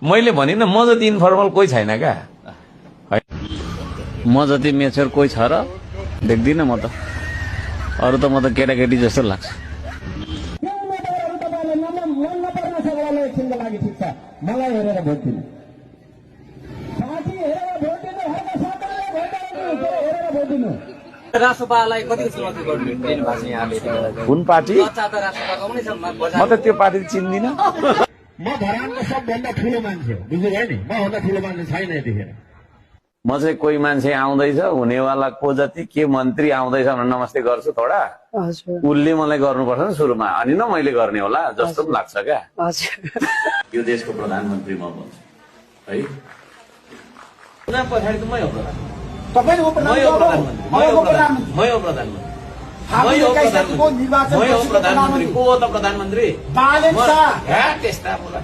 मैले भनिन म जति इन्फर्मल कोही छैन क्या म जति मेच्योर कोही छ र देख्दिनँ म त अरू त म त केटाकेटी जस्तो लाग्छ मलाई हेरेर भोट दिनु साथी हेरेर भोट दिनु हरका साथीलाई हेरेर भोट दिनु राष्ट्रपालाई कति चुनौती दिनु भएको छ यहाँले कुन पार्टी चर्चा त राष्ट्रपाको पनि छ म त त्यो पार्टी चिन्दिनँ म धरानको सबभन्दा ठुलो मान्छे हो बुझ्नुभयो नि म भन्दा ठुलो मान्छे छैन यतिखेर म चाहिँ कोही मान्छे आउँदैछ हुनेवाला को जति के मन्त्री आउँदैछ भनेर नमस्ते गर्छु थोडा उसले मलाई गर्नुपर्छ नि सुरुमा अनि न मैले गर्ने होला जस्तो पनि लाग्छ क्या यो देशको प्रधानमन्त्री म भन्छु है चुनाव पछाडि त मै हो प्रधान तपाईले हो प्रधानमन्त्री को हो त प्रधानमन्त्री बालेन शाह त्यस्ता बोला